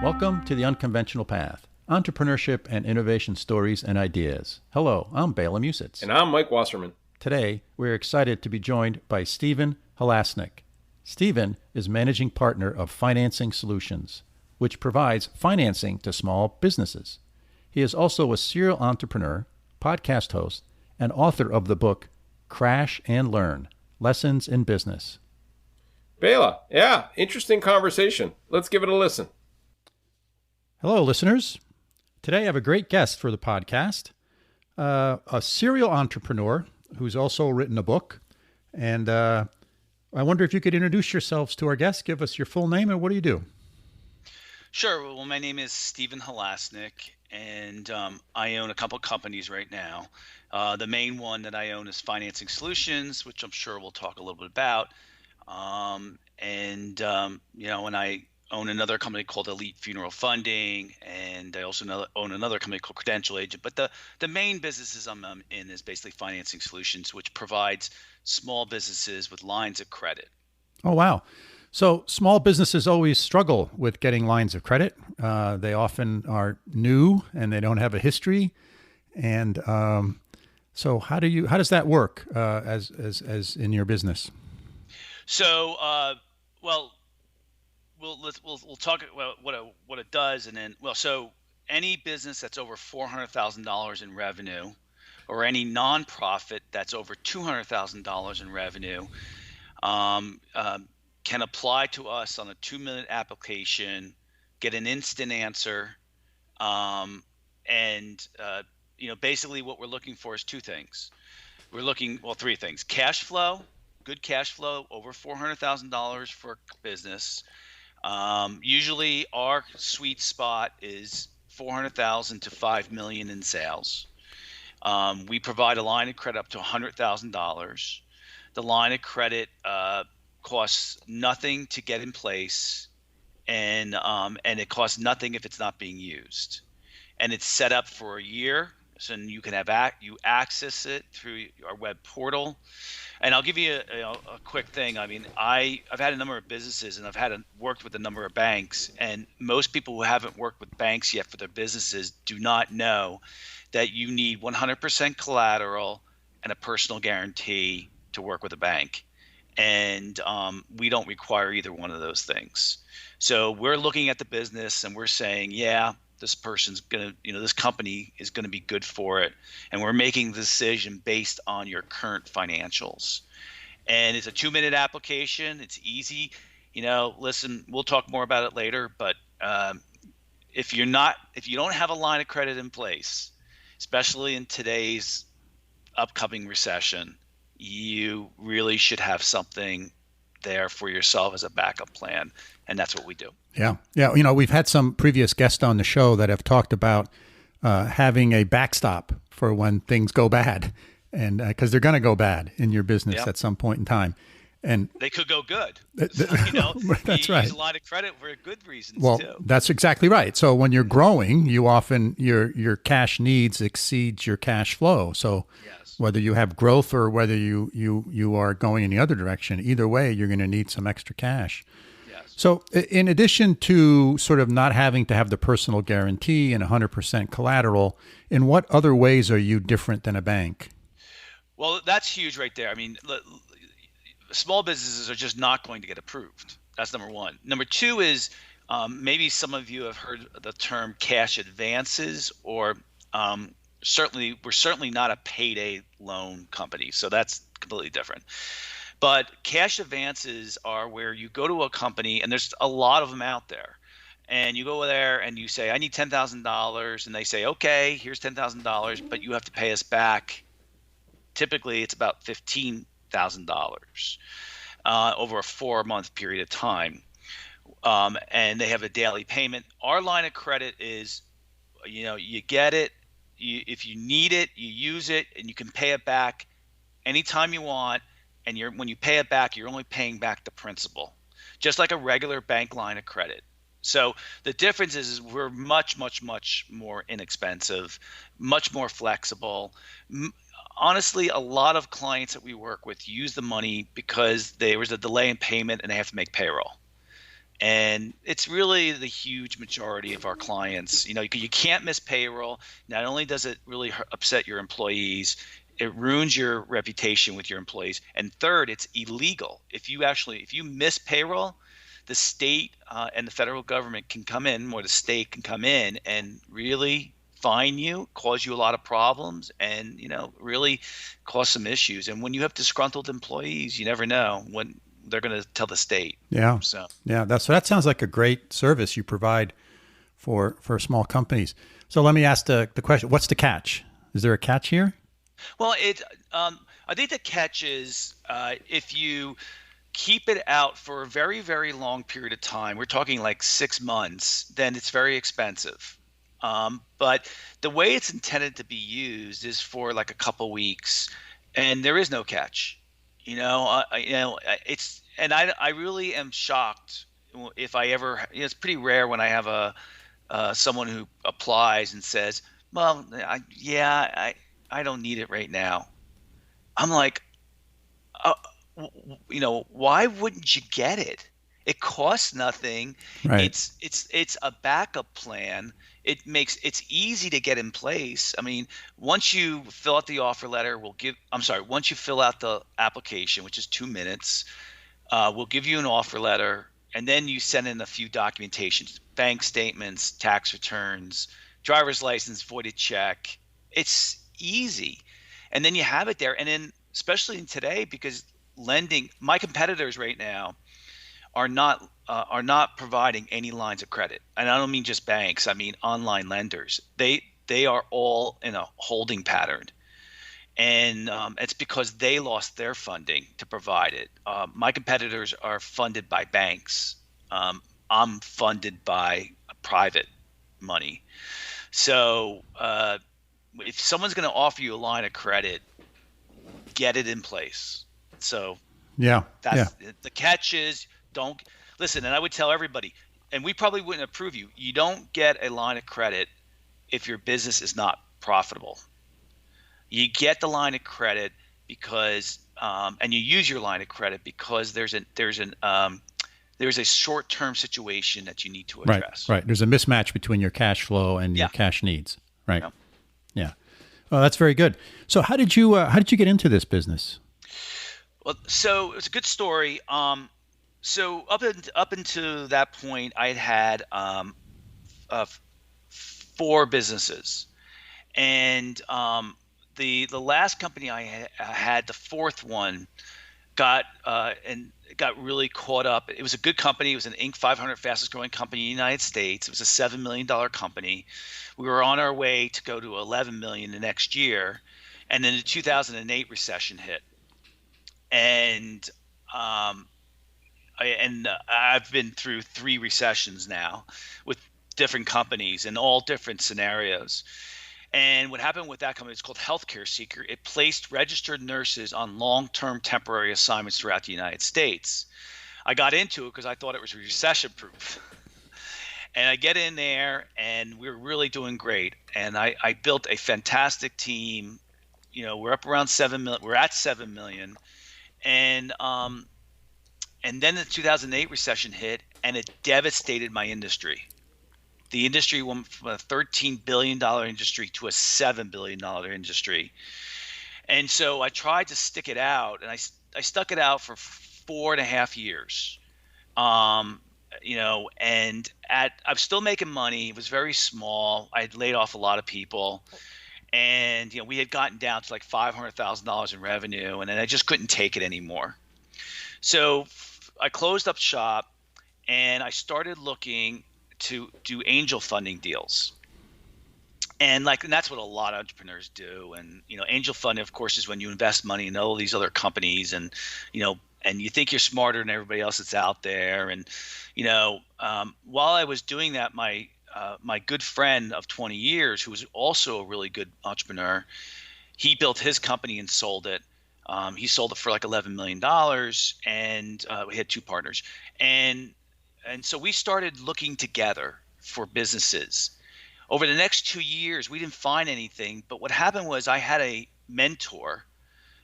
Welcome to The Unconventional Path, entrepreneurship and innovation stories and ideas. Hello, I'm Bela and Mike. And I'm Mike Wasserman. Today, we're excited to be joined by Stephen Halasnik. Stephen is managing partner of Financing Solutions, which provides financing to small businesses. He is also a serial entrepreneur, podcast host, and author of the book Crash and Learn, Lessons in Business. Bela, yeah, interesting conversation. Let's give it a listen. Hello, listeners. Today I have a great guest for the podcast, a serial entrepreneur who's also written a book. And I wonder if you could introduce yourselves to our guests, give us your full name, and what do you do? Sure. Well, my name is Stephen Halasnik, and I own a couple companies right now. The main one that I own is Financing Solutions, which I'm sure we'll talk a little bit about. And I own another company called Elite Funeral Funding, and I also own another company called Credential Agent. But the main businesses I'm in is basically Financing Solutions, which provides small businesses with lines of credit. Oh, wow. So small businesses always struggle with getting lines of credit. They often are new and they don't have a history. And so how does that work as in your business? So, we'll talk about what it does, and then so any business that's over $400,000 in revenue, or any nonprofit that's over $200,000 in revenue, can apply to us on a 2-minute application, get an instant answer, basically what we're looking for is two things. Three things: cash flow. Good cash flow over $400,000 for a business. Usually our sweet spot is $400,000 to $5 million in sales. We provide a line of credit up to $100,000. The line of credit costs nothing to get in place, and it costs nothing if it's not being used. And it's set up for a year, so you can you access it through our web portal. And I'll give you a quick thing. I mean, I've had a number of businesses, and I've worked with a number of banks. And most people who haven't worked with banks yet for their businesses do not know that you need 100% collateral and a personal guarantee to work with a bank. And we don't require either one of those things. So we're looking at the business and we're saying, yeah, this person's this company is going to be good for it. And we're making the decision based on your current financials. And it's a 2-minute application. It's easy. Listen, we'll talk more about it later. But if you don't have a line of credit in place, especially in today's upcoming recession, you really should have something there for yourself as a backup plan. And that's what we do. Yeah. We've had some previous guests on the show that have talked about having a backstop for when things go bad, and because they're going to go bad in your business at some point in time, and they could go good. That's right. Use a lot of credit for good reasons. Well, too. That's exactly right. So when you're growing, you often your cash needs exceeds your cash flow. So whether you have growth or whether you are going in the other direction, either way, you're going to need some extra cash. So in addition to sort of not having to have the personal guarantee and 100% collateral, in what other ways are you different than a bank? Well, that's huge right there. I mean, small businesses are just not going to get approved. That's number one. Number two is maybe some of you have heard the term cash advances, or we're certainly not a payday loan company. So that's completely different. But cash advances are where you go to a company, and there's a lot of them out there, and you go there and you say, I need $10,000, and they say, okay, here's $10,000, but you have to pay us back. Typically, it's about $15,000 over a 4-month period of time, and they have a daily payment. Our line of credit is, you get it, if you need it, you use it, and you can pay it back anytime you want. And when you pay it back, you're only paying back the principal, just like a regular bank line of credit. So the difference is we're much, much, much more inexpensive, much more flexible. Honestly, a lot of clients that we work with use the money because there was a delay in payment and they have to make payroll. And it's really the huge majority of our clients. You can't miss payroll. Not only does it really upset your employees, it ruins your reputation with your employees. And third, it's illegal. If you miss payroll, the state and the federal government can come in, or the state can come in and really fine you, cause you a lot of problems, and really cause some issues. And when you have disgruntled employees, you never know when they're going to tell the state. Yeah. So Yeah. That sounds like a great service you provide for small companies. So let me ask the question: what's the catch? Is there a catch here? well, I think the catch is if you keep it out for a very, very long period of time, we're talking like 6 months, then it's very expensive. But the way it's intended to be used is for like a couple weeks, and there is no catch. It's, and I really am shocked if I ever. It's pretty rare when I have someone who applies and says, "Well, I don't need it right now." I'm like, uh, why wouldn't you get it? It costs nothing. Right. It's a backup plan. It's easy to get in place. I mean, once you fill out the offer letter, once you fill out the application, which is 2 minutes, we'll give you an offer letter, and then you send in a few documentations, bank statements, tax returns, driver's license, voided check. It's easy. And then you have it there. And then, especially in today, because lending, my competitors right now are not providing any lines of credit. And I don't mean just banks. I mean online lenders. They are all in a holding pattern, and it's because they lost their funding to provide it. My competitors are funded by banks. I'm funded by private money. So if someone's going to offer you a line of credit, get it in place. So Yeah. that's the catch is, don't listen. And I would tell everybody, and we probably wouldn't approve you. You don't get a line of credit if your business is not profitable. You get the line of credit because, and you use your line of credit because there's a short-term situation that you need to address. Right. There's a mismatch between your cash flow and your cash needs. Right. Yeah. Yeah. Oh, that's very good. So how did you get into this business? Well, so it's a good story. So up until that point, I had 4 businesses, and the last company I had, the fourth one, got really caught up. It was a good company. It was an Inc. 500 fastest growing company in the United States. It was a $7 million company. We were on our way to go to 11 million the next year, and then the 2008 recession hit. And I've been through 3 recessions now with different companies and all different scenarios. And what happened with that company, it's called Healthcare Seeker. It placed registered nurses on long-term temporary assignments throughout the United States. I got into it because I thought it was recession-proof. And I get in there, and we're really doing great. And I built a fantastic team. We're up around 7 million. We're at 7 million. And then the 2008 recession hit, and it devastated my industry. The industry went from a $13 billion industry to a $7 billion industry. And so I tried to stick it out, and I stuck it out for 4.5 years. And I was still making money. It was very small. I had laid off a lot of people. And, we had gotten down to like $500,000 in revenue, and then I just couldn't take it anymore. So I closed up shop, and I started looking to do angel funding deals. And that's what a lot of entrepreneurs do. And, angel funding, of course, is when you invest money in all these other companies, and, and you think you're smarter than everybody else that's out there. And, while I was doing that, my good friend of 20 years, who was also a really good entrepreneur, he built his company and sold it. He sold it for like $11 million, and we had 2 partners. And so we started looking together for businesses. Over the next 2 years, we didn't find anything. But what happened was I had a mentor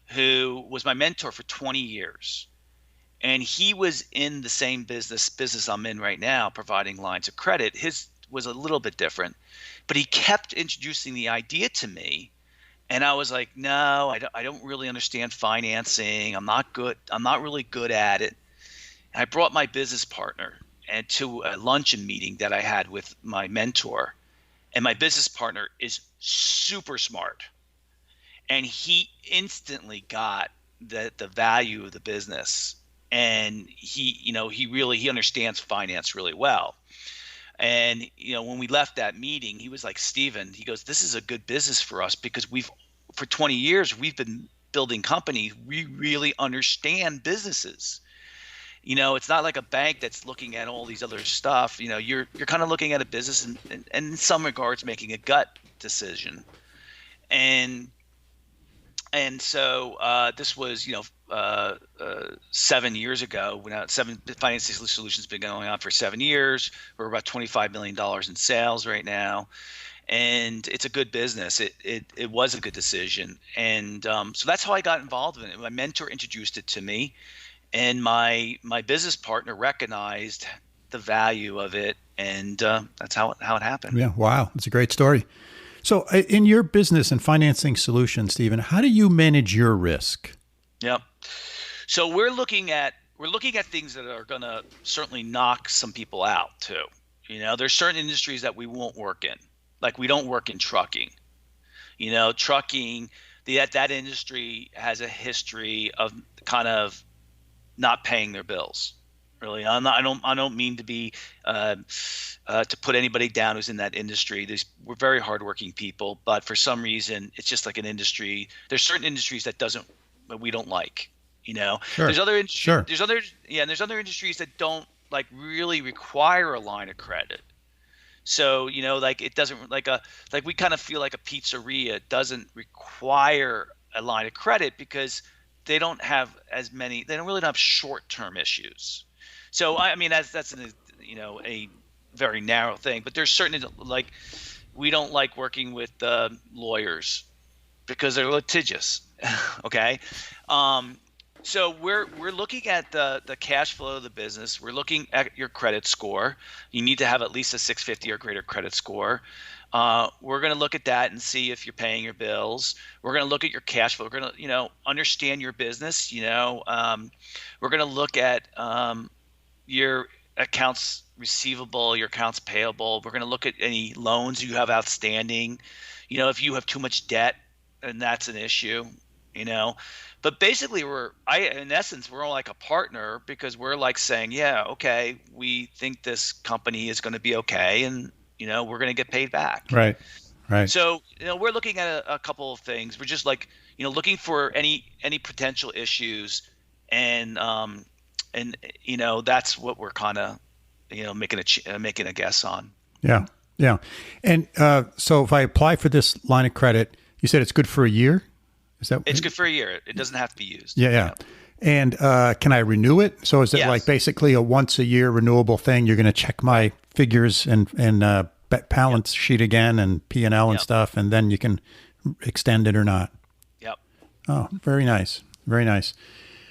who was my mentor for 20 years. and he was in the same business I'm in right now, providing lines of credit. His was a little bit different, but he kept introducing the idea to me, and I was like, no, I don't really understand financing. I'm not good. I'm not really good at it. And I brought my business partner and to a luncheon meeting that I had with my mentor, and my business partner is super smart, and he instantly got the value of the business, and he understands finance really well. And when we left that meeting, he was like, Stephen, he goes, this is a good business for us because for 20 years we've been building companies. We really understand businesses. It's not like a bank that's looking at all these other stuff. You're kind of looking at a business and in some regards making a gut decision. And so this was, 7 years ago. Now, Financing Solutions been going on for 7 years. We're about $25 million in sales right now, and it's a good business. It was a good decision, and so that's how I got involved in it. My mentor introduced it to me, and my business partner recognized the value of it, and that's how it happened. Yeah, wow, it's a great story. So in your business and financing solutions, Stephen, how do you manage your risk? Yep. So we're looking at things that are going to certainly knock some people out too. There's certain industries that we won't work in. Like we don't work in trucking. Trucking, that industry has a history of kind of not paying their bills. Really, I don't mean to be to put anybody down who's in that industry. We're very hardworking people, but for some reason, it's just like an industry. There's certain industries that we don't like. Sure. There's other Sure. there's other industries that don't like really require a line of credit. So like it doesn't like we kind of feel like a pizzeria doesn't require a line of credit because they don't really have short-term issues. So I mean that's a very narrow thing, but there's certain like we don't like working with lawyers because they're litigious. Okay, so we're looking at the cash flow of the business. We're looking at your credit score. You need to have at least a 650 or greater credit score. We're going to look at that and see if you're paying your bills. We're going to look at your cash flow. We're going to understand your business. We're going to look at your accounts receivable, your accounts payable. We're going to look at any loans you have outstanding. If you have too much debt, and that's an issue. But basically in essence, we're all like a partner because we're like saying, yeah, okay, we think this company is going to be okay, and we're going to get paid back. Right. So we're looking at a couple of things. We're just like looking for any potential issues, and that's what we're kind of making a guess on. Yeah. And so if I apply for this line of credit, you said it's good for a year. Is that? It's good for a year. It doesn't have to be used. Yeah. And can I renew it? So is it like basically a once a year renewable thing? You're going to check my figures and balance sheet again and P&L and stuff, and then you can extend it or not. Yep. Oh, very nice. Very nice.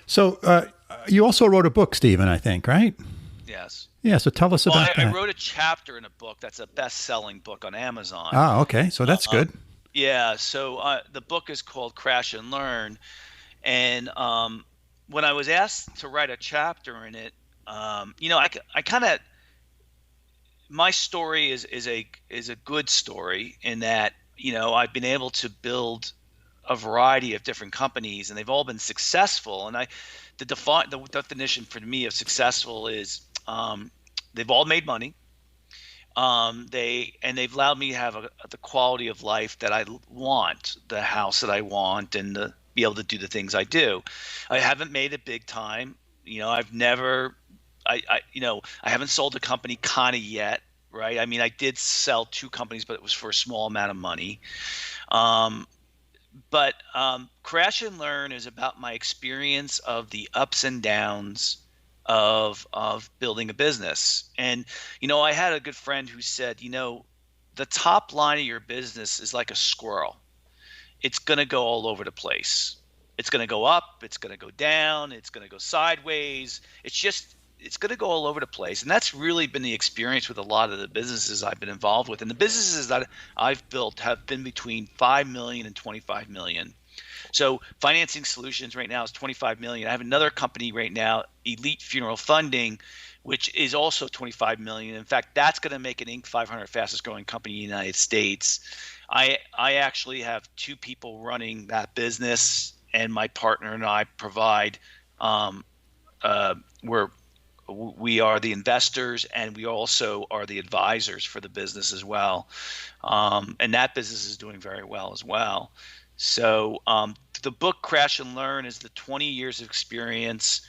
So you also wrote a book, Stephen, I think, right? Yes. Yeah. So tell us about that. I wrote a chapter in a book that's a best-selling book on Amazon. Ah, okay. So that's good. Yeah. So the book is called Crash and Learn. And when I was asked to write a chapter in it, I kind of, my story is a good story in that, I've been able to build a variety of different companies and they've all been successful. And the definition for me of successful is they've all made money. They've allowed me to have the quality of life that I want, the house that I want, and be able to do the things I do. I haven't made it big time. I've never, I haven't sold a company kind of yet, right? I mean, I did sell 2 companies, but it was for a small amount of money. But Crash and Learn is about my experience of the ups and downs of building a business. And, I had a good friend who said, the top line of your business is like a squirrel. It's going to go all over the place. It's going to go up, it's going to go down, it's going to go sideways. It's going to go all over the place. And that's really been the experience with a lot of the businesses I've been involved with. And the businesses that I've built have been between 5 million and 25 million. So Financing Solutions right now is 25 million. I have another company right now, Elite Funeral Funding, which is also 25 million. In fact, that's going to make an Inc. 500 fastest growing company in the United States. I actually have 2 people running that business, and my partner and I provide we are the investors, and we also are the advisors for the business as well. And that business is doing very well as well. So the book Crash and Learn is the 20 years of experience.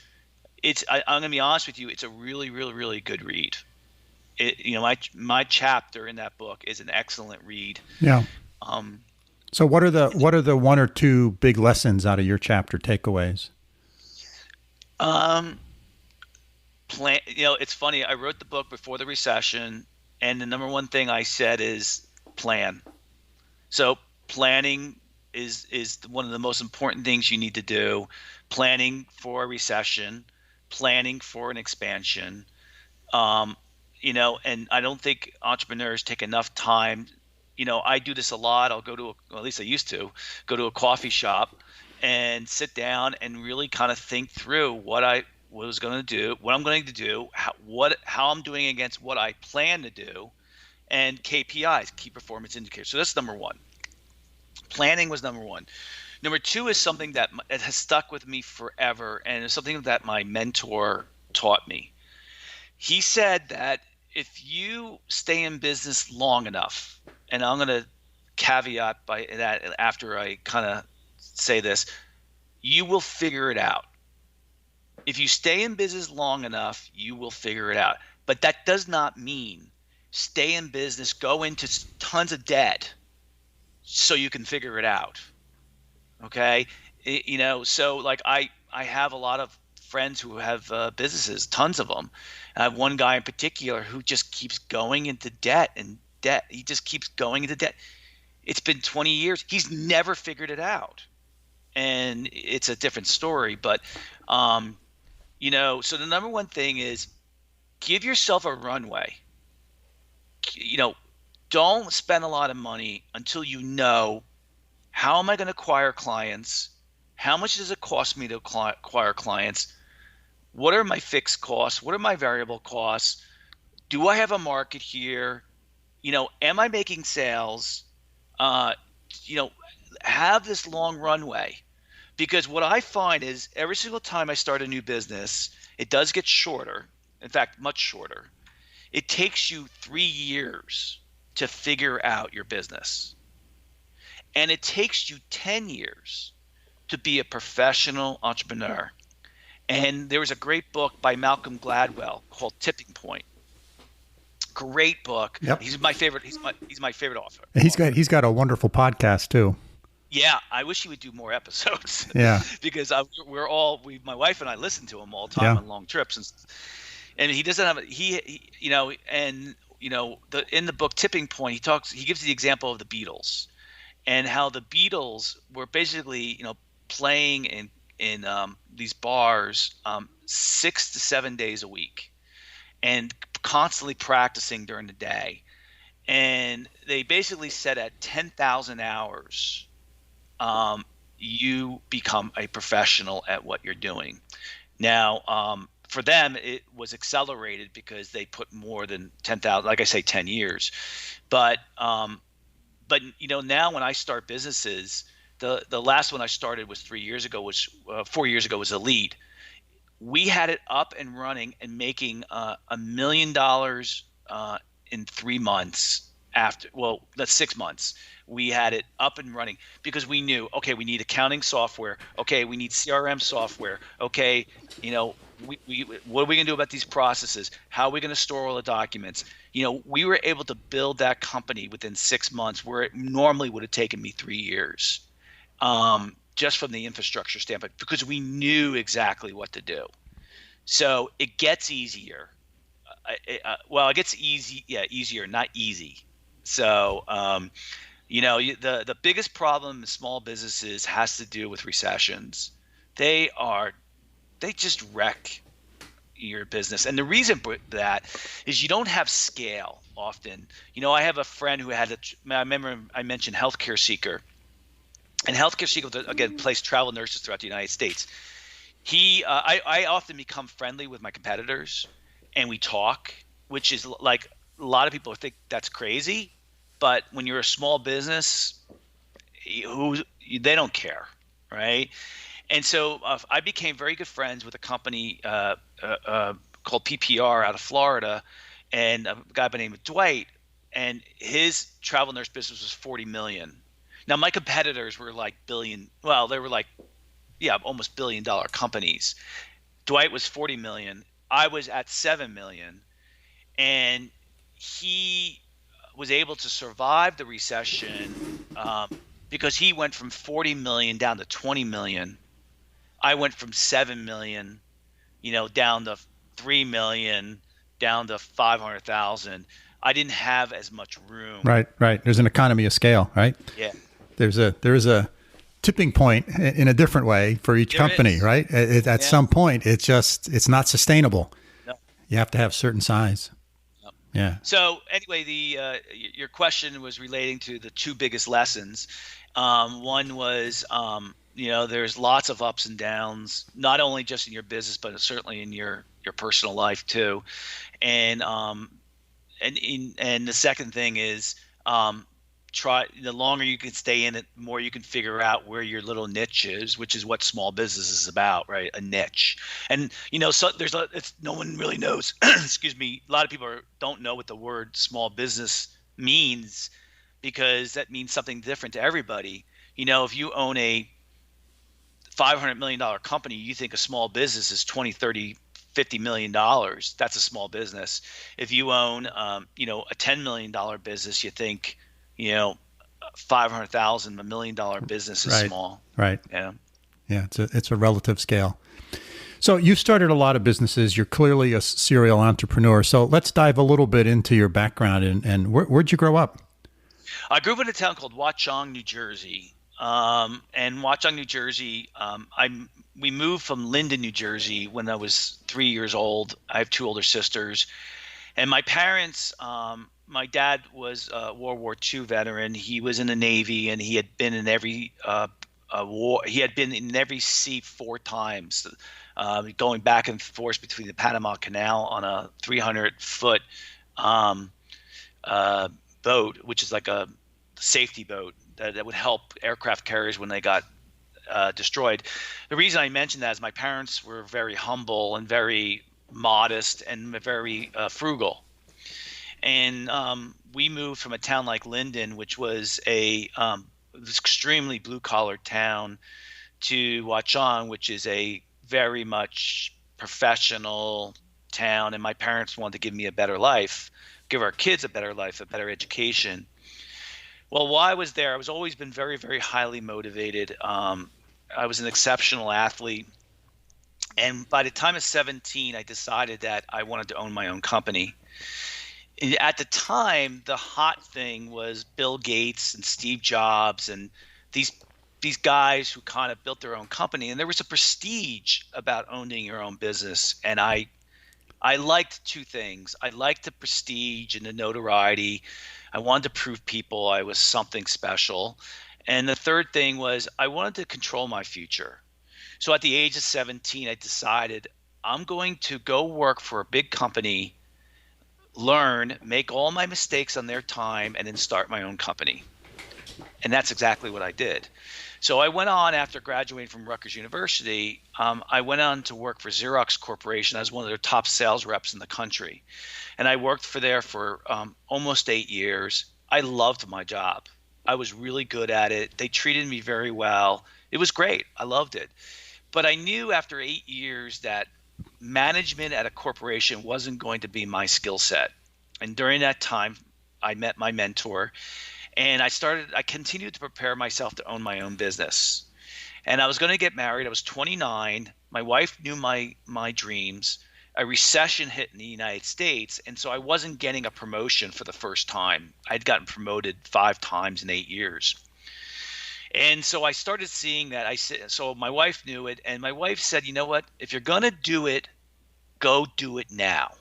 I'm going to be honest with you, it's a really, really, really good read. My chapter in that book is an excellent read. Yeah. So what are the 1 or 2 big lessons out of your chapter takeaways? It's funny. I wrote the book before the recession, and the number one thing I said is plan. So planning is one of the most important things you need to do. Planning for a recession, planning for an expansion. And I don't think entrepreneurs take enough time. I do this a lot. I'll go to at least I used to go to a coffee shop and sit down and really kind of think through what I'm going to do, how I'm doing against what I plan to do, and KPIs, key performance indicators. So that's number 1. Planning was number 1. Number 2 is something that it has stuck with me forever, and it's something that my mentor taught me. He said that if you stay in business long enough, and I'm going to caveat by that after I kind of say this, you will figure it out. If you stay in business long enough, you will figure it out. But that does not mean stay in business, go into tons of debt so you can figure it out. Okay? So like I have a lot of friends who have businesses, tons of them. I have one guy in particular who just keeps going into debt and debt. He just keeps going into debt. It's been 20 years. He's never figured it out. And it's a different story, but so the number one thing is give yourself a runway. Don't spend a lot of money until you know, how am I going to acquire clients? How much does it cost me to acquire clients? What are my fixed costs? What are my variable costs? Do I have a market here? Am I making sales? Have this long runway. Because what I find is every single time I start a new business, it does get shorter. In fact, much shorter. It takes you 3 years to figure out your business. And it takes you 10 years to be a professional entrepreneur. And there was a great book by Malcolm Gladwell called Tipping Point. Great book. Yep. He's my favorite. He's my favorite author. He's got a wonderful podcast too. Yeah, I wish he would do more episodes. Yeah, because my wife and I listen to him all the time on long trips, and he doesn't have in the book Tipping Point he gives the example of the Beatles and how the Beatles were basically playing in these bars 6 to 7 days a week and constantly practicing during the day, and they basically said at 10,000 hours. You become a professional at what you're doing. Now, for them, it was accelerated because they put more than 10,000, like I say, 10 years. But now when I start businesses, the last one I started was 4 years ago was Elite. We had it up and running and making $1 million in 3 months. That's 6 months. We had it up and running because we knew, okay, we need accounting software. Okay, we need CRM software. Okay, we what are we going to do about these processes? How are we going to store all the documents? We were able to build that company within 6 months where it normally would have taken me 3 years, just from the infrastructure standpoint, because we knew exactly what to do. So it gets easier. It gets easier, not easy. So, The biggest problem in small businesses has to do with recessions. They just wreck your business. And the reason for that is you don't have scale often. I have a friend who I remember I mentioned Healthcare Seeker. And Healthcare Seeker, again, placed travel nurses throughout the United States. I often become friendly with my competitors and we talk, which is like a lot of people think that's crazy. But when you're a small business, they don't care, right? And so I became very good friends with a company called PPR out of Florida, and a guy by the name of Dwight, and his travel nurse business was $40 million. Now my competitors were like they were like, almost $1 billion companies. Dwight was $40 million. I was at $7 million, and he was able to survive the recession because he went from 40 million down to 20 million. I went from 7 million, down to 3 million, down to 500,000. I didn't have as much room. Right. There's an economy of scale, right? Yeah. There's a tipping point in a different way for each company, right? At some point, it's not sustainable. No. You have to have certain size. No. Yeah. So anyway, your question was relating to the two biggest lessons. One was, there's lots of ups and downs, not only just in your business, but certainly in your personal life too. And the second thing is, the longer you can stay in it, the more you can figure out where your little niche is, which is what small business is about, right? A niche. And so no one really knows. Excuse me. A lot of people don't know what the word small business means, because that means something different to everybody. If you own a $500 million company, you think a small business is 20, 30, $50 million. That's a small business. If you own, a $10 million business, you think, 500,000, $1 million business is small. Right. Yeah. Yeah. It's a relative scale. So you started a lot of businesses. You're clearly a serial entrepreneur. So let's dive a little bit into your background and where'd you grow up? I grew up in a town called Watchung, New Jersey. And Watchung, New Jersey, we moved from Linden, New Jersey when I was 3 years old. I have two older sisters. And my parents, my dad was a World War II veteran. He was in the Navy, and he had been in every war. He had been in every sea 4 times, going back and forth between the Panama Canal on a 300-foot boat, which is like a safety boat that would help aircraft carriers when they got destroyed. The reason I mention that is my parents were very humble and very modest and very frugal. And we moved from a town like Linden, which was this extremely blue-collar town, to Watchung, which is a very much professional town. And my parents wanted to give me a better life, give our kids a better life, a better education. Well, while I was there, I was always been very, very highly motivated. I was an exceptional athlete. And by the time of 17, I decided that I wanted to own my own company. At the time, the hot thing was Bill Gates and Steve Jobs and these guys who kind of built their own company. And there was a prestige about owning your own business. And I liked two things. I liked the prestige and the notoriety. I wanted to prove people I was something special. And the third thing was I wanted to control my future. So at the age of 17, I decided I'm going to go work for a big company, learn, make all my mistakes on their time, and then start my own company. And that's exactly what I did. So I went on after graduating from Rutgers University. I went on to work for Xerox Corporation. I was one of their top sales reps in the country. And I worked there for almost 8 years. I loved my job. I was really good at it. They treated me very well. It was great. I loved it. But I knew after 8 years that management at a corporation wasn't going to be my skill set. And during that time, I met my mentor, and I continued to prepare myself to own my own business. And I was going to get married. I was 29. My wife knew my dreams. a recession hit in the United States, and so I wasn't getting a promotion for the first time. I'd gotten promoted 5 times in 8 years. And so I started seeing that. So my wife knew it, and my wife said, "You know what? If you're going to do it, go do it now."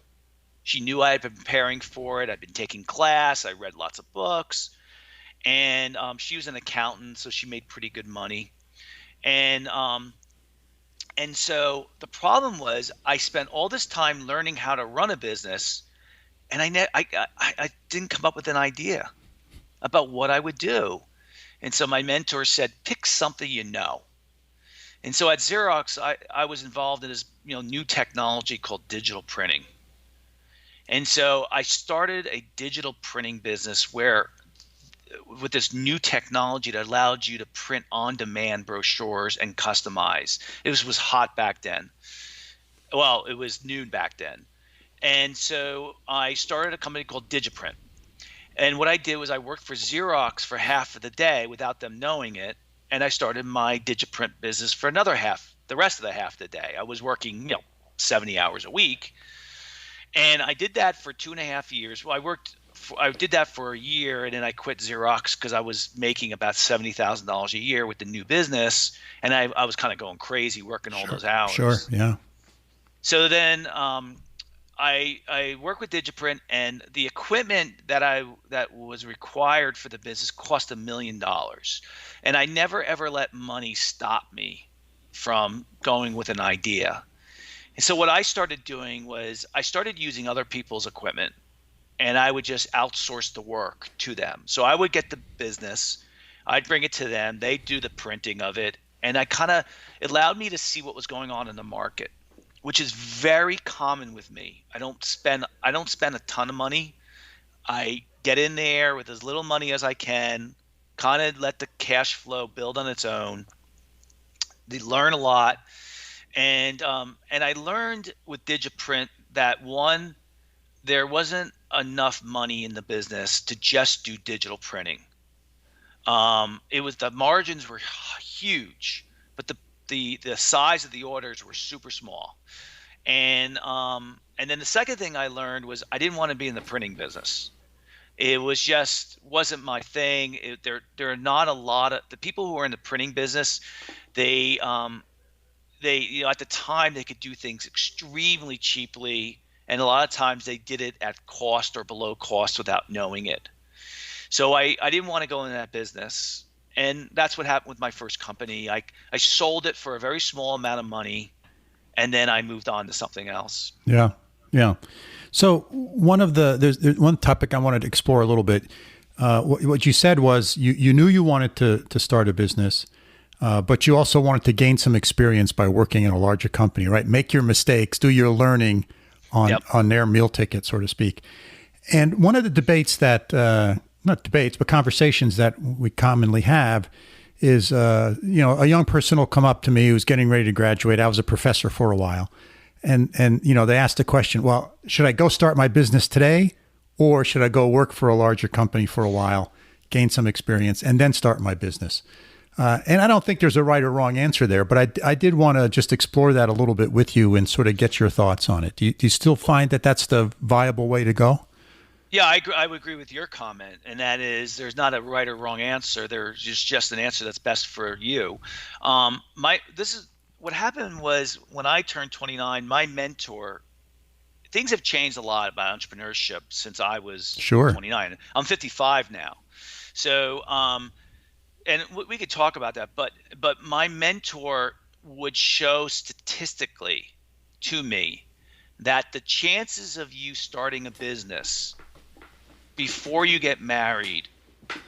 She knew I had been preparing for it. I'd been taking class. I read lots of books, and she was an accountant, so she made pretty good money. And so the problem was I spent all this time learning how to run a business, and I didn't come up with an idea about what I would do. And so my mentor said, pick something you know. And so at Xerox, I was involved in this new technology called digital printing. And so I started a digital printing business with this new technology that allowed you to print on-demand brochures and customize. It was hot back then. Well, it was new back then. And so I started a company called Digiprint. And what I did was I worked for Xerox for half of the day without them knowing it. And I started my Digiprint business for another half, the rest of the half of the day. I was working, 70 hours a week. And I did that for 2.5 years. Well, I did that for a year, and then I quit Xerox because I was making about $70,000 a year with the new business. And I was kind of going crazy working all those hours. Sure, yeah. So then I worked with Digiprint, and the equipment that was required for the business cost $1 million. And I never ever let money stop me from going with an idea. And so what I started doing was I started using other people's equipment, and I would just outsource the work to them. So I would get the business, I'd bring it to them, they'd do the printing of it, and it allowed me to see what was going on in the market, which is very common with me. I don't spend a ton of money. I get in there with as little money as I can, kind of let the cash flow build on its own. They learn a lot. And I learned with Digiprint that, one, there wasn't enough money in the business to just do digital printing. The margins were huge, but the size of the orders were super small. And then the second thing I learned was I didn't want to be in the printing business. It wasn't my thing. There are not a lot of the people who are in the printing business. They at the time they could do things extremely cheaply, and a lot of times they did it at cost or below cost without knowing it. So I didn't want to go in that business, and that's what happened with my first company. I sold it for a very small amount of money, and then I moved on to something else. Yeah, yeah. So there's one topic I wanted to explore a little bit. What you said was you knew you wanted to start a business. But you also wanted to gain some experience by working in a larger company, right? Make your mistakes, do your learning on their meal ticket, so to speak. And one of the debates that, not debates, but conversations that we commonly have is, a young person will come up to me who's getting ready to graduate. I was a professor for a while. And they asked the question, well, should I go start my business today, or should I go work for a larger company for a while, gain some experience, and then start my business? And I don't think there's a right or wrong answer there, but I did want to just explore that a little bit with you and sort of get your thoughts on it. Do you still find that that's the viable way to go? Yeah, I would agree with your comment, and that is there's not a right or wrong answer. There's just an answer that's best for you. What happened was when I turned 29, my mentor, things have changed a lot about entrepreneurship since I was 29. I'm 55 now. So, and we could talk about that, but my mentor would show statistically to me that the chances of you starting a business before you get married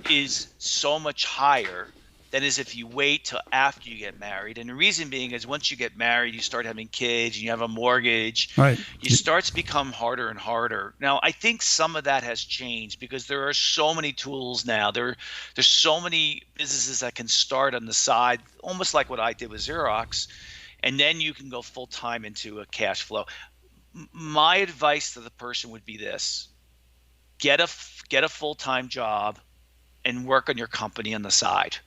is so much higher than is if you wait till after you get married. And the reason being is once you get married, you start having kids, and you have a mortgage. Right. It starts to become harder and harder. Now, I think some of that has changed because there are so many tools now. There's so many businesses that can start on the side, almost like what I did with Xerox, and then you can go full time into a cash flow. My advice to the person would be this: get a full-time job and work on your company on the side.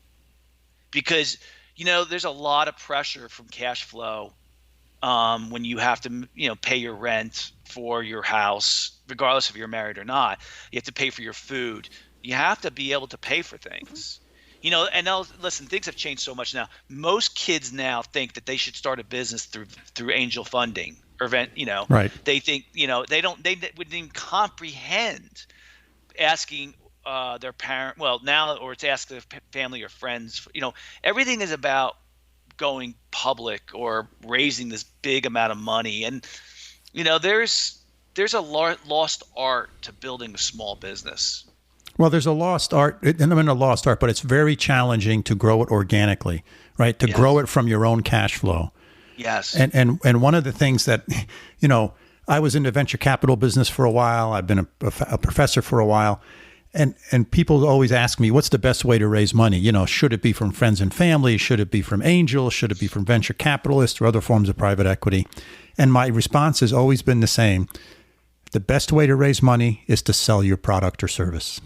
Because, there's a lot of pressure from cash flow when you have to, pay your rent for your house, regardless if you're married or not. You have to pay for your food. You have to be able to pay for things. And now, listen, things have changed so much now. Most kids now think that they should start a business through angel funding or Right. they think, they wouldn't even comprehend asking their parent, well, now, or to ask their family or friends. Everything is about going public or raising this big amount of money. And, there's a lost art to building a small business. Well, there's a lost art, and I'm in a lost art, but it's very challenging to grow it organically, right? To grow it from your own cash flow. Yes. And one of the things that, I was in the venture capital business for a while. I've been a professor for a while. And people always ask me, what's the best way to raise money? Should it be from friends and family? Should it be from angels? Should it be from venture capitalists or other forms of private equity? And my response has always been the same. The best way to raise money is to sell your product or service.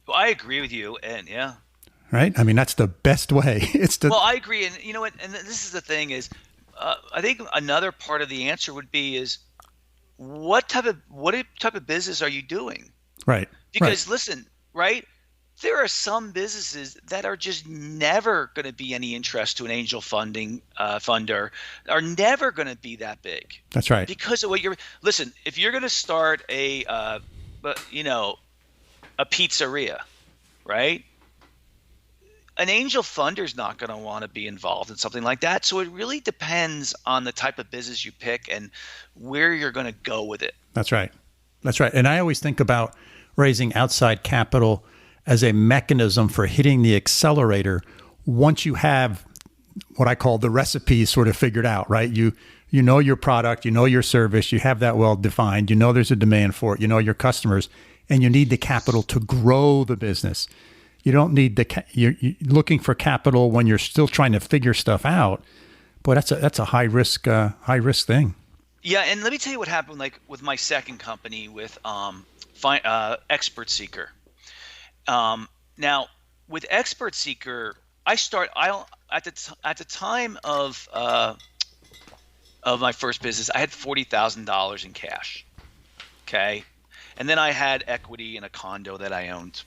Well, I agree with you. And yeah. Right? I mean, that's the best way. Well, I agree. And you know what? And this is the thing is, I think another part of the answer would be is what type of business are you doing? Right. Because listen, right? There are some businesses that are just never going to be any interest to an angel funder, are never going to be that big. That's right. Because of listen, if you're going to start a pizzeria, right? An angel funder is not going to want to be involved in something like that. So it really depends on the type of business you pick and where you're going to go with it. That's right. That's right. And I always think about raising outside capital as a mechanism for hitting the accelerator once you have what I call the recipe sort of figured out, right? You know your product, you know your service, you have that well defined, you know there's a demand for it, you know your customers, and you need the capital to grow the business. You don't need you're looking for capital when you're still trying to figure stuff out. Boy, that's a high risk thing. Yeah, and let me tell you what happened, like with my second company with Expert Seeker. Now with Expert Seeker, at the time of my first business, I had $40,000 in cash. Okay, and then I had equity in a condo that I owned.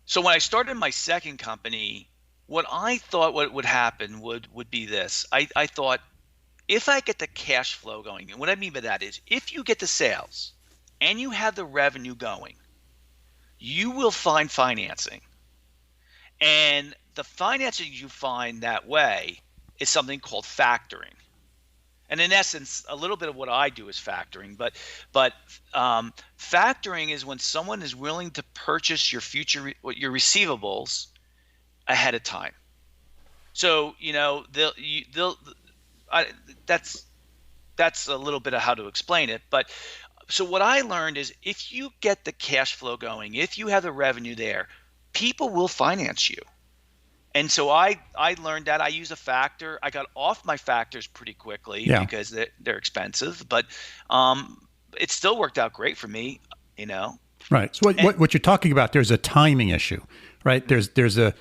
So when I started my second company, what I thought what would happen would be this. I thought, if I get the cash flow going, and what I mean by that is if you get the sales and you have the revenue going, you will find financing. And the financing you find that way is something called factoring. And in essence, a little bit of what I do is factoring, but factoring is when someone is willing to purchase your your receivables ahead of time. So that's a little bit of how to explain it. But so what I learned is if you get the cash flow going, if you have the revenue there, people will finance you. And so I learned that. I use a factor. I got off my factors pretty quickly because they're expensive, but it still worked out great for me, Right. So what you're talking about, there's a timing issue, right? There's a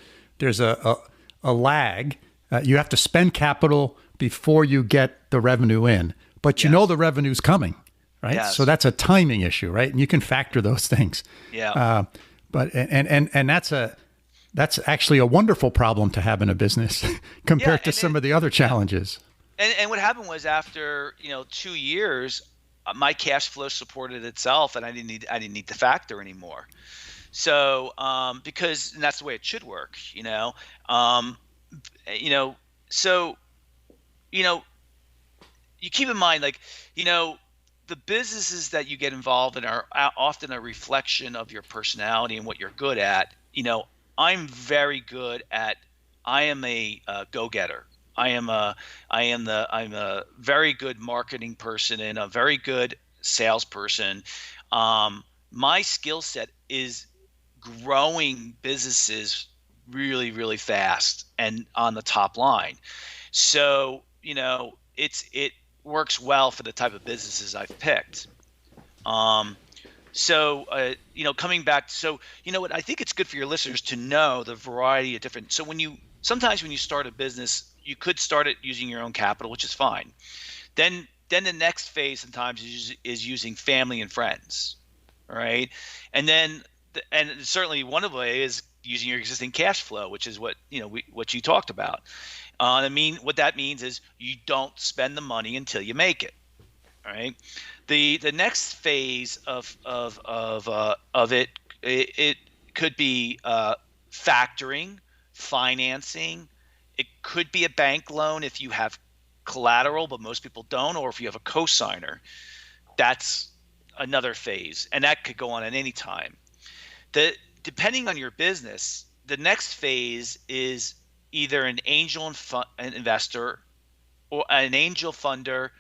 lag. You have to spend capital before you get the revenue in, but you know the revenue's coming, right? Yes. So that's a timing issue, right? And you can factor those things. Yeah. But that's actually a wonderful problem to have in a business compared to some of the other challenges. And what happened was after 2 years, my cash flow supported itself, and I didn't need to factor anymore. So because that's the way it should work, So you keep in mind, the businesses that you get involved in are often a reflection of your personality and what you're good at. I'm very good at. I am a go-getter. I'm a very good marketing person and a very good salesperson. My skill set is growing businesses really, really fast and on the top line. So it works well for the type of businesses I've picked. Coming back, what I think it's good for your listeners to know the variety of different. So sometimes when you start a business, you could start it using your own capital, which is fine. Then the next phase sometimes is using family and friends, right? And then and certainly one of the ways is using your existing cash flow, which is what what you talked about. What that means is you don't spend the money until you make it. All right. The next phase of it could be factoring, financing. It could be a bank loan if you have collateral, but most people don't, or if you have a cosigner. That's another phase, and that could go on at any time. Depending on your business, the next phase is either an angel investor or an angel funder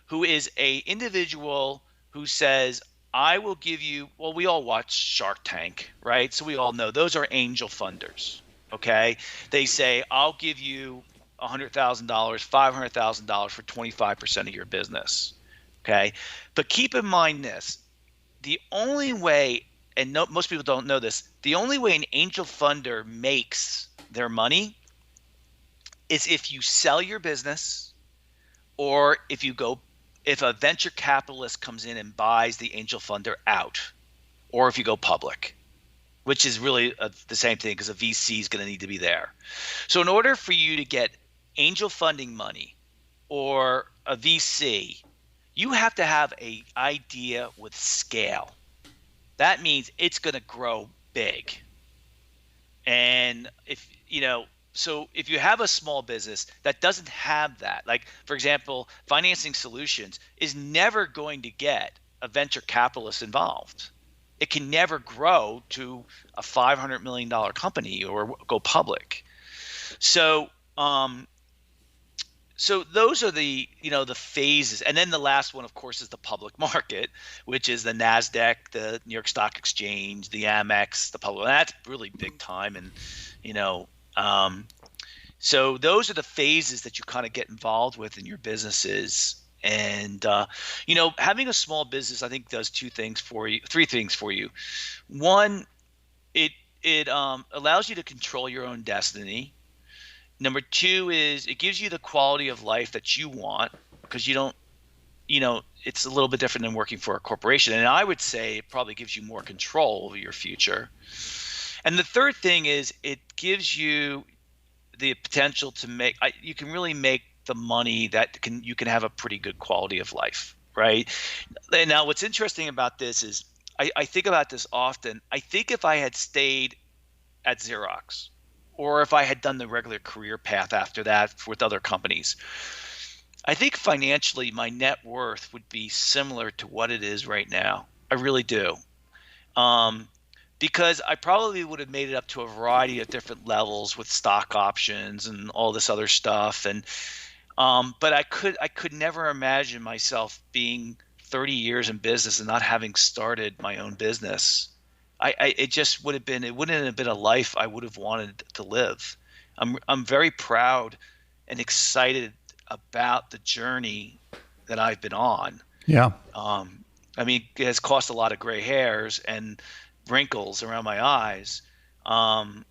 who is a individual who says, I will give you, well, we all watch Shark Tank, right? So we all know those are angel funders, okay? They say, I'll give you $100,000, $500,000 for 25% of your business, okay? But keep in mind this, the only way, and most people don't know this, the only way an angel funder makes their money is if you sell your business, or if a venture capitalist comes in and buys the angel funder out, or if you go public, which is really the same thing because a VC is going to need to be there. So in order for you to get angel funding money or a VC, you have to have an idea with scale. That means it's going to grow big. And so if you have a small business that doesn't have that, like for example, Financing Solutions is never going to get a venture capitalist involved. It can never grow to a $500 million company or go public. So those are the phases. And then the last one, of course, is the public market, which is the NASDAQ, the New York Stock Exchange, the Amex, the public. That's really big time. And, so those are the phases that you kind of get involved with in your businesses. And, having a small business, I think, does three things for you. One, it allows you to control your own destiny. Number two is it gives you the quality of life that you want, because you don't, it's a little bit different than working for a corporation. And I would say it probably gives you more control over your future. And the third thing is it gives you the potential to you can really make the money that you can have a pretty good quality of life, right? And now what's interesting about this is I think about this often. I think if I had stayed at Xerox, or if I had done the regular career path after that with other companies, I think financially my net worth would be similar to what it is right now. I really do. Because I probably would have made it up to a variety of different levels with stock options and all this other stuff. And but I could never imagine myself being 30 years in business and not having started my own business. It wouldn't have been a life I would have wanted to live. I'm very proud and excited about the journey that I've been on. Yeah. It has cost a lot of gray hairs and wrinkles around my eyes, and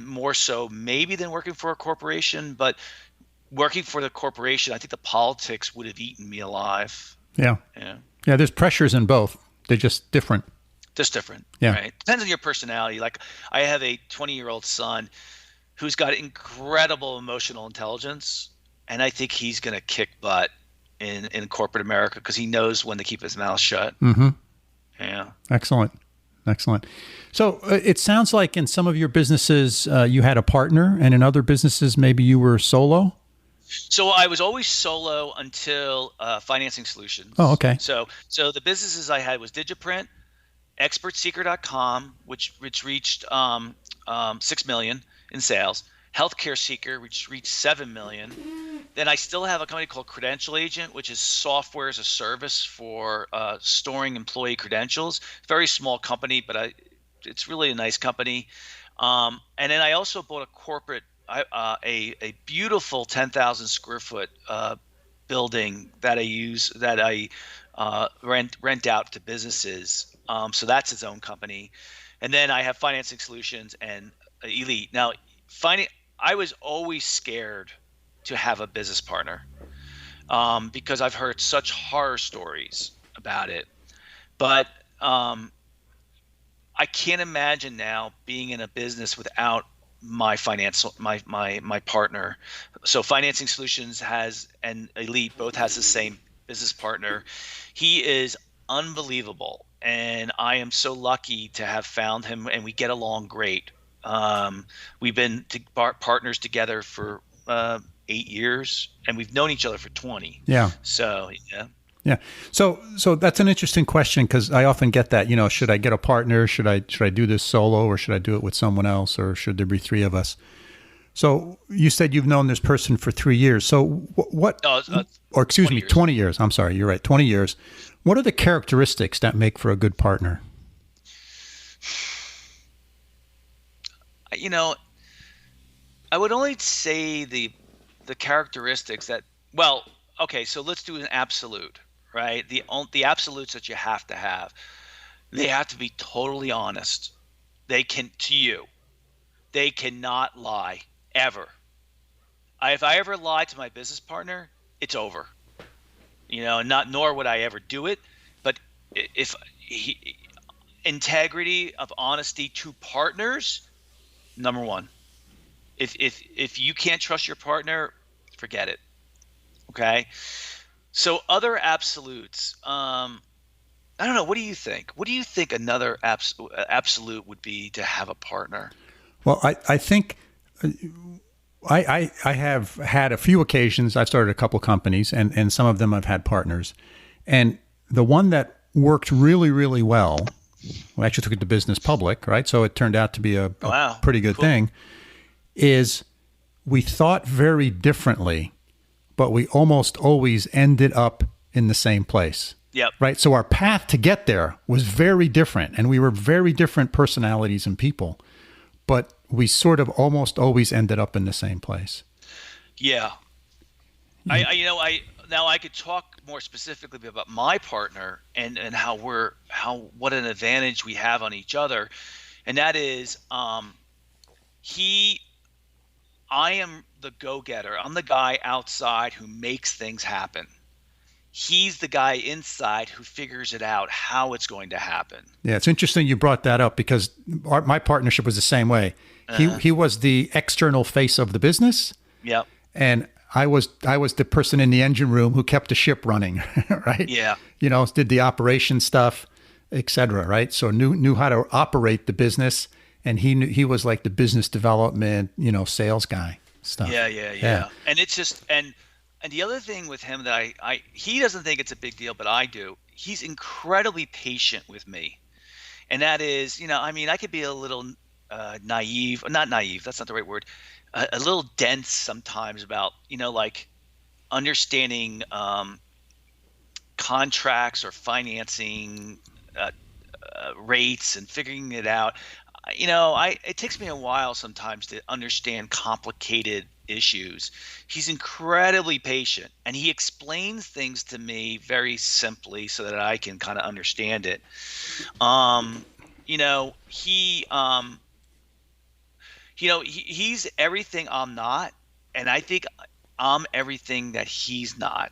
more so maybe than working for a corporation. But working for the corporation, I think the politics would have eaten me alive. Yeah. There's pressures in both. They're just different. Yeah. Right. Depends on your personality. Like I have a 20-year-old son who's got incredible emotional intelligence, and I think he's going to kick butt in corporate America because he knows when to keep his mouth shut. Mm-hmm. Yeah. Excellent. So it sounds like in some of your businesses you had a partner, and in other businesses maybe you were solo? So I was always solo until Financing Solutions. Oh, okay. So the businesses I had was Digiprint, ExpertSeeker.com, which reached 6 million in sales. Healthcare Seeker, which reached 7 million. Then I still have a company called Credential Agent, which is software as a service for storing employee credentials. Very small company, but it's really a nice company. And then I also bought a corporate, a beautiful 10,000 square foot building that I rent out to businesses. So that's its own company. And then I have Financing Solutions and Elite. Now, I was always scared to have a business partner, because I've heard such horror stories about it. But I can't imagine now being in a business without my partner. So Financing Solutions and Elite both has the same business partner. He is unbelievable, and I am so lucky to have found him, and we get along great. We've been partners together for 8 years, and we've known each other for 20. Yeah. So yeah. Yeah. So that's an interesting question, because I often get that, should I get a partner? Should I do this solo, or should I do it with someone else, or should there be three of us? So you said you've known this person for 3 years. So what, or excuse 20 me, years. 20 years. I'm sorry. You're right. 20 years. What are the characteristics that make for a good partner? I would only say the characteristics that, well, okay, so let's do an absolute, right? The absolutes that you have to have. They have to be totally honest. They cannot lie ever. If I ever lie to my business partner, it's over. Nor would I ever do it. But integrity of honesty to partners, number one. If you can't trust your partner, forget it. Okay. So other absolutes, I don't know. What do you think? What do you think another absolute would be to have a partner? Well, I think I have had a few occasions. I've started a couple companies, and some of them I've had partners. And the one that worked really, really well, we actually took it to business public, right? So it turned out to be a pretty good thing, is we thought very differently, but we almost always ended up in the same place. Yep. Right. So our path to get there was very different, and we were very different personalities and people, but we sort of almost always ended up in the same place. Yeah. Now I could talk more specifically about my partner and what an advantage we have on each other. And that is, I am the go-getter. I'm the guy outside who makes things happen. He's the guy inside who figures it out, how it's going to happen. Yeah, it's interesting you brought that up, because my partnership was the same way. He was the external face of the business. Yep. And I was the person in the engine room who kept the ship running, right? Yeah. Did the operation stuff, et cetera, right? So knew how to operate the business, and he was like the business development, sales guy stuff. Yeah. And it's just and the other thing with him that he doesn't think it's a big deal, but I do. He's incredibly patient with me, and that is, I could be a little naive, not naive. That's not the right word. A little dense sometimes about, like understanding contracts or financing rates and figuring it out. It takes me a while sometimes to understand complicated issues. He's incredibly patient, and he explains things to me very simply so that I can kind of understand it. He's everything I'm not, and I think I'm everything that he's not.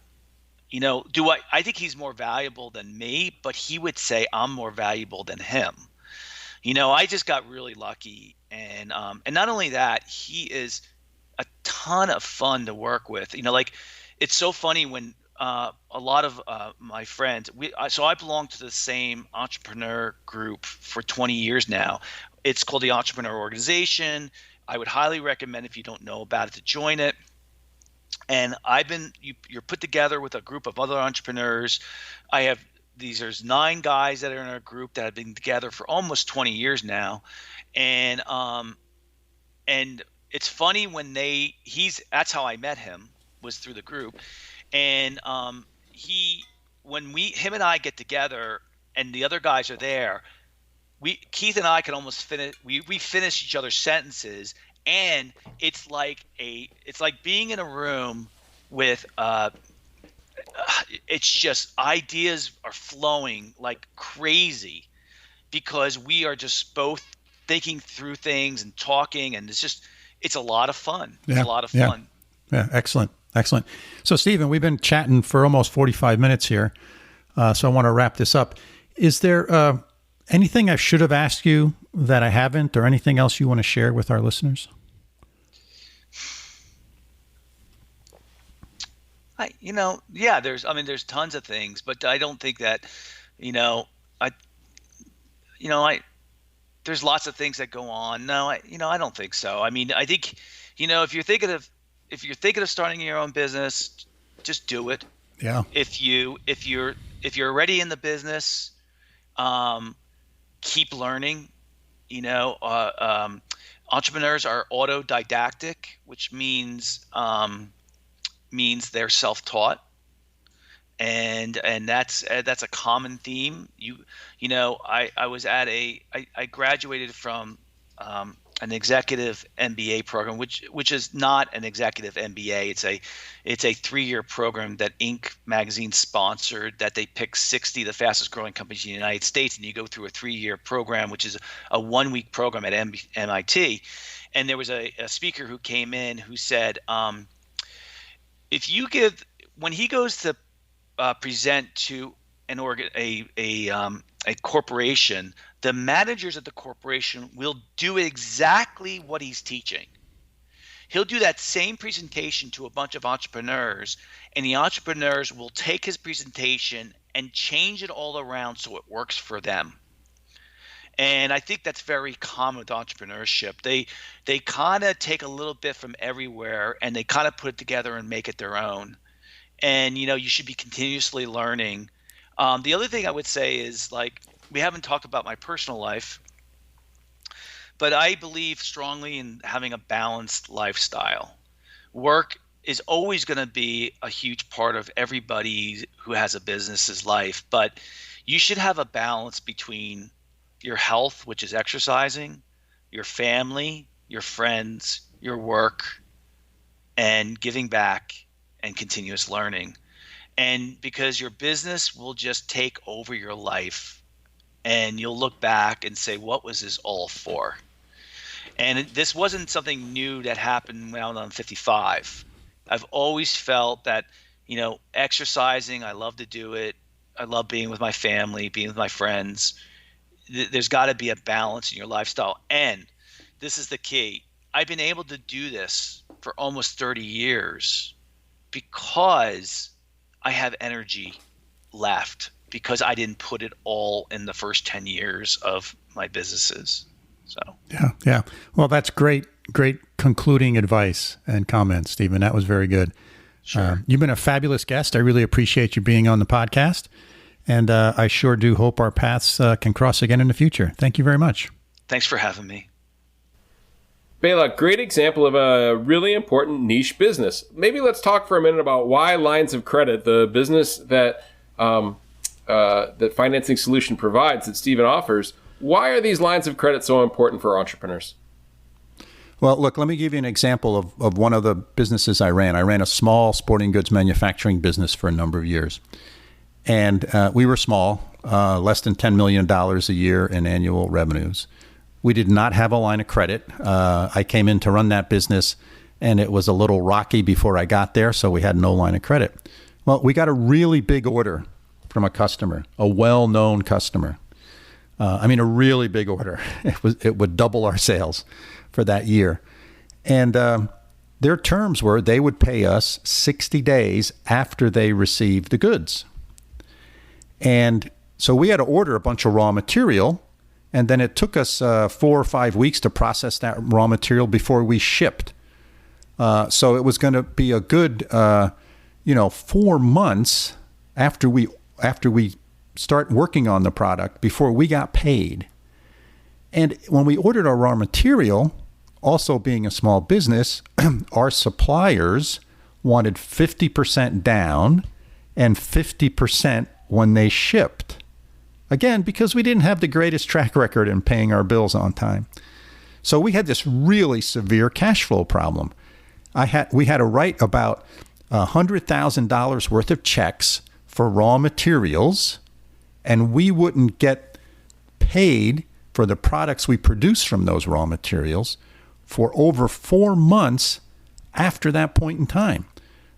I think he's more valuable than me, but he would say I'm more valuable than him. I just got really lucky, and not only that, he is a ton of fun to work with. It's so funny when a lot of my friends, so I belong to the same entrepreneur group for 20 years now. It's called the Entrepreneur Organization. I would highly recommend, if you don't know about it, to join it. And you're put together with a group of other entrepreneurs. There's 9 guys that are in our group that have been together for almost 20 years now. And it's funny when that's how I met him, was through the group. And him and I get together and the other guys are there, Keith and I can almost finish, we finish each other's sentences, and it's like being in a room with it's just ideas are flowing like crazy, because we are just both thinking through things and talking, and it's a lot of fun. It's a lot of fun. Yeah. Excellent. Excellent. So, Stephen, we've been chatting for almost 45 minutes here. So I want to wrap this up. Is there anything I should have asked you that I haven't, or anything else you want to share with our listeners? There's tons of things, but I don't think that, there's lots of things that go on. No, I don't think so. I mean, I think, if you're thinking of starting your own business, just do it. Yeah. If you're already in the business, keep learning. Entrepreneurs are autodidactic, which means they're self-taught, and that's a common theme. I was at I graduated from an executive MBA program, which is not an executive MBA. It's a 3-year program that Inc. magazine sponsored, that they picked 60 the fastest growing companies in the United States, and you go through a 3-year program, which is a 1-week program at MIT. And there was a speaker who came in who said, when he goes to present to a corporation, the managers of the corporation will do exactly what he's teaching. He'll do that same presentation to a bunch of entrepreneurs, and the entrepreneurs will take his presentation and change it all around so it works for them. And I think that's very common with entrepreneurship. They kind of take a little bit from everywhere, and they kind of put it together and make it their own. And you should be continuously learning. The other thing I would say is, we haven't talked about my personal life, but I believe strongly in having a balanced lifestyle. Work is always going to be a huge part of everybody who has a business's life, but you should have a balance between your health, which is exercising, your family, your friends, your work, and giving back and continuous learning. And because your business will just take over your life, and you'll look back and say, what was this all for? And this wasn't something new that happened when I'm 55. I've always felt that, exercising, I love to do it. I love being with my family, being with my friends. There's got to be a balance in your lifestyle. And this is the key. I've been able to do this for almost 30 years because I have energy left, because I didn't put it all in the first 10 years of my businesses. So yeah. Well, that's great concluding advice and comments, Stephen. That was very good. Sure. You've been a fabulous guest. I really appreciate you being on the podcast, and I sure do hope our paths can cross again in the future. Thank you very much. Thanks for having me. Bela, great example of a really important niche business. Maybe let's talk for a minute about why lines of credit, the business that that Financing Solution provides, that Stephen offers, why are these lines of credit so important for entrepreneurs? Well, look, let me give you an example of one of the businesses I ran. I ran a small sporting goods manufacturing business for a number of years. And we were small, less than $10 million a year in annual revenues. We did not have a line of credit. I came in to run that business, and it was a little rocky before I got there, so we had no line of credit. Well, we got a really big order from a customer, a well-known customer. A really big order. It would double our sales for that year. And their terms were they would pay us 60 days after they received the goods. And so we had to order a bunch of raw material, and then it took us 4 or 5 weeks to process that raw material before we shipped. So it was going to be a good 4 months after we start working on the product before we got paid. And when we ordered our raw material, also being a small business, our suppliers wanted 50% down and 50% when they shipped. Again, because we didn't have the greatest track record in paying our bills on time. So we had this really severe cash flow problem. We had to write about $100,000 worth of checks for raw materials, and we wouldn't get paid for the products we produce from those raw materials for over 4 months after that point in time.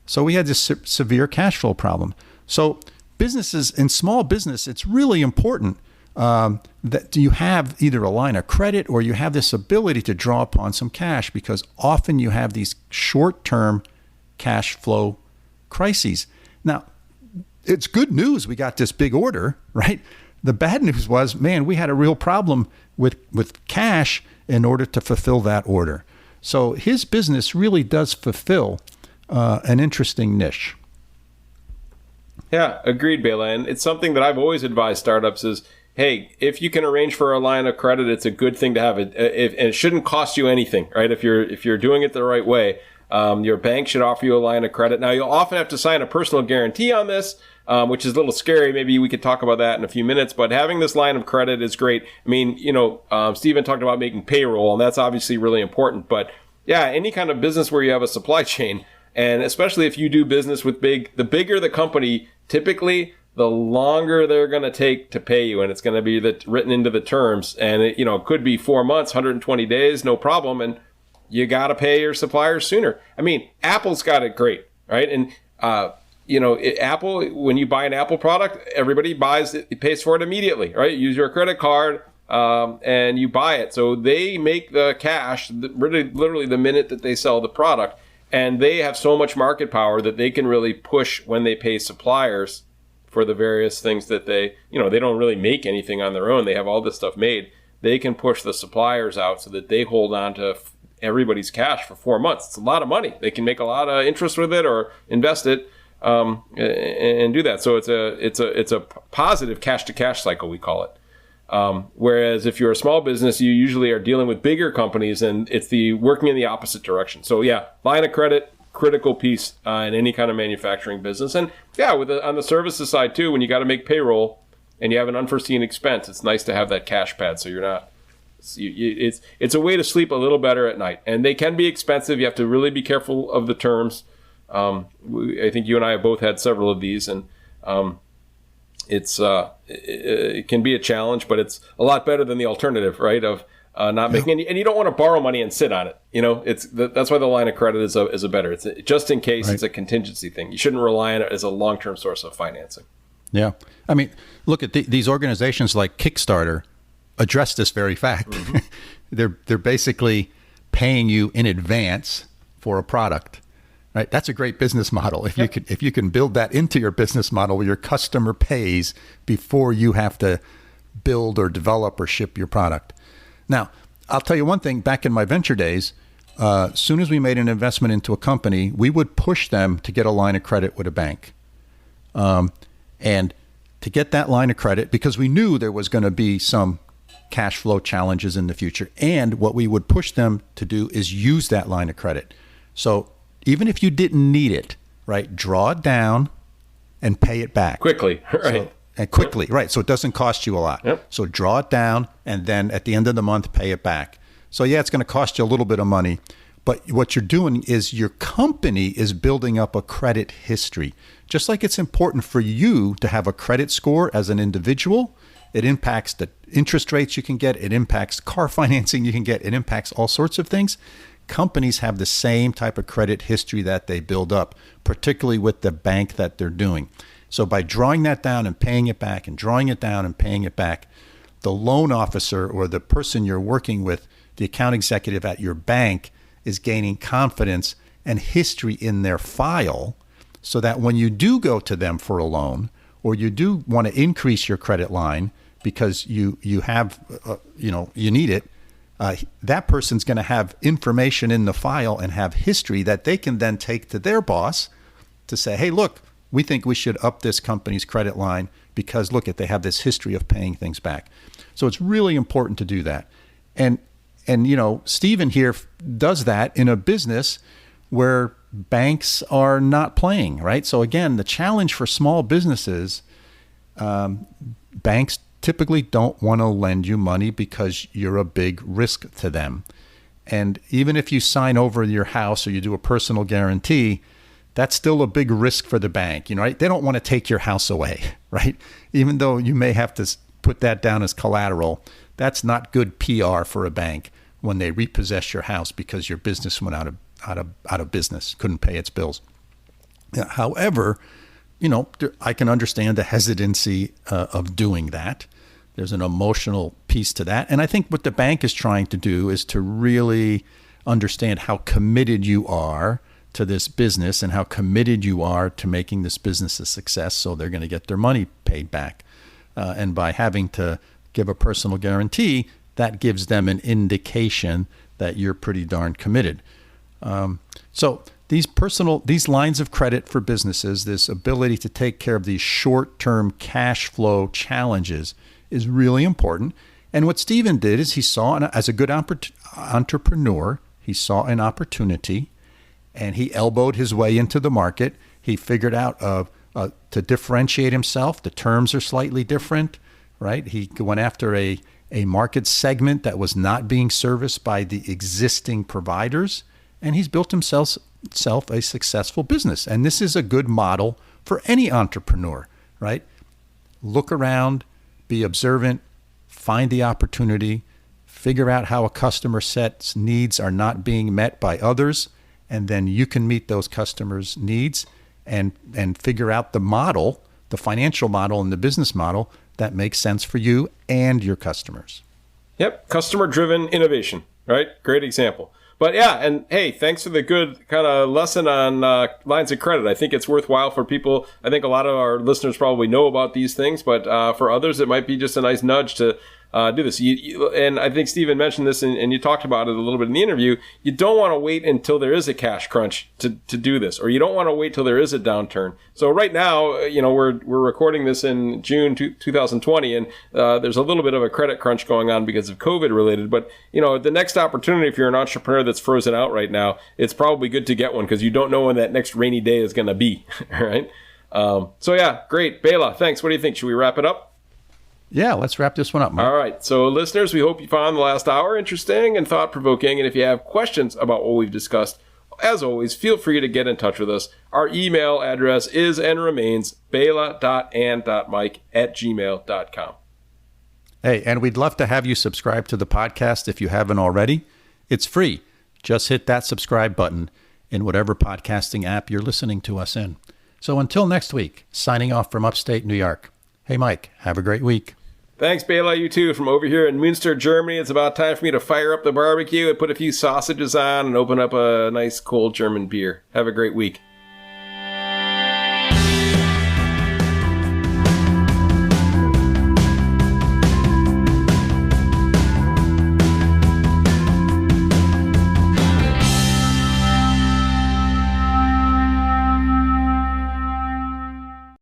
So we had this severe cash flow problem. So businesses, in small business, it's really important that you have either a line of credit or you have this ability to draw upon some cash, because often you have these short-term cash flow crises. Now, it's good news we got this big order, right? The bad news was, man, we had a real problem with cash in order to fulfill that order. So his business really does fulfill an interesting niche. Yeah, agreed, Bela. And it's something that I've always advised startups is, hey, if you can arrange for a line of credit, it's a good thing to have. And it shouldn't cost you anything, right? If you're doing it the right way, your bank should offer you a line of credit. Now, you'll often have to sign a personal guarantee on this, which is a little scary. Maybe we could talk about that in a few minutes. But having this line of credit is great. I mean, Stephen talked about making payroll, and that's obviously really important. But yeah, any kind of business where you have a supply chain, and especially if you do business with the bigger the company, typically the longer they're going to take to pay you, and it's going to be written into the terms. And it could be 4 months, 120 days, no problem. And you got to pay your suppliers sooner. I mean, Apple's got it great, right? And Apple, when you buy an Apple product, everybody buys it, pays for it immediately, right? Use your credit card, and you buy it. So they make the cash literally the minute that they sell the product, and they have so much market power that they can really push when they pay suppliers for the various things that they don't really make anything on their own. They have all this stuff made. They can push the suppliers out so that they hold on to everybody's cash for 4 months. It's a lot of money. They can make a lot of interest with it or invest it and do that. So it's a positive cash to cash cycle, we call it. Whereas if you're a small business, you usually are dealing with bigger companies, and it's working in the opposite direction. So yeah, line of credit, critical piece in any kind of manufacturing business. And yeah, on the services side too, when you got to make payroll and you have an unforeseen expense, it's nice to have that cash pad so you're not. It's a way to sleep a little better at night. And they can be expensive. You have to really be careful of the terms. I think you and I have both had several of these, and it can be a challenge, but it's a lot better than the alternative, right? Of not making any, and you don't want to borrow money and sit on it. That's why the line of credit is a better. It's just in case. Right. It's a contingency thing. You shouldn't rely on it as a long-term source of financing. Yeah, I mean, look at these organizations like Kickstarter address this very fact. Mm-hmm. They're basically paying you in advance for a product. Right, that's a great business model. If you can build that into your business model, where your customer pays before you have to build or develop or ship your product. Now, I'll tell you one thing. Back in my venture days, as soon as we made an investment into a company, we would push them to get a line of credit with a bank, and to get that line of credit, because we knew there was going to be some cash flow challenges in the future. And what we would push them to do is use that line of credit. So even if you didn't need it, right, draw it down and pay it back. Quickly, right. Right. So it doesn't cost you a lot. Yep. So draw it down and then at the end of the month, pay it back. So yeah, it's going to cost you a little bit of money. But what you're doing is your company is building up a credit history. Just like it's important for you to have a credit score as an individual, it impacts the interest rates you can get. It impacts car financing you can get. It impacts all sorts of things. Companies have the same type of credit history that they build up, particularly with the bank that they're doing. So by drawing that down and paying it back and drawing it down and paying it back, the loan officer or the person you're working with, the account executive at your bank, is gaining confidence and history in their file, so that when you do go to them for a loan or you do want to increase your credit line because you have you need it, that person's going to have information in the file and have history that they can then take to their boss to say, hey, look, we think we should up this company's credit line because look, they have this history of paying things back. So it's really important to do that. And Stephen here does that in a business where banks are not playing, right? So again, the challenge for small businesses, banks typically don't want to lend you money because you're a big risk to them. And even if you sign over your house or you do a personal guarantee, that's still a big risk for the bank, right? They don't want to take your house away, right? Even though you may have to put that down as collateral, that's not good PR for a bank when they repossess your house because your business went out out of business, couldn't pay its bills. However, I can understand the hesitancy of doing that. There's an emotional piece to that. And I think what the bank is trying to do is to really understand how committed you are to this business and how committed you are to making this business a success, so they're going to get their money paid back. And by having to give a personal guarantee, that gives them an indication that you're pretty darn committed. So these lines of credit for businesses, this ability to take care of these short-term cash flow challenges is really important. And what Stephen did is he saw, as a good entrepreneur, he saw an opportunity, and he elbowed his way into the market. He figured out to differentiate himself. The terms are slightly different, right? He went after a market segment that was not being serviced by the existing providers, and he's built himself a successful business. And this is a good model for any entrepreneur, right? Look around, be observant, find the opportunity, figure out how a customer set's needs are not being met by others, and then you can meet those customers' needs and figure out the model, the financial model and the business model that makes sense for you and your customers. Yep, customer-driven innovation, right? Great example. But yeah, and hey, thanks for the good kind of lesson on lines of credit. I think it's worthwhile for people. I think a lot of our listeners probably know about these things, but for others, it might be just a nice nudge to do this. And I think Stephen mentioned this, and you talked about it a little bit in the interview. You don't want to wait until there is a cash crunch to do this, or you don't want to wait till there is a downturn. So right now, we're recording this in June 2020, and there's a little bit of a credit crunch going on because of COVID related. But the next opportunity, if you're an entrepreneur that's frozen out right now, it's probably good to get one because you don't know when that next rainy day is going to be. Right? So yeah, great, Bela. Thanks. What do you think? Should we wrap it up? Yeah, let's wrap this one up, Mike. All right. So listeners, we hope you found the last hour interesting and thought-provoking. And if you have questions about what we've discussed, as always, feel free to get in touch with us. Our email address is and remains bela.and.mike@gmail.com. Hey, and we'd love to have you subscribe to the podcast if you haven't already. It's free. Just hit that subscribe button in whatever podcasting app you're listening to us in. So until next week, signing off from upstate New York. Hey, Mike, have a great week. Thanks, Bela. You too. From over here in Münster, Germany, it's about time for me to fire up the barbecue and put a few sausages on and open up a nice cold German beer. Have a great week.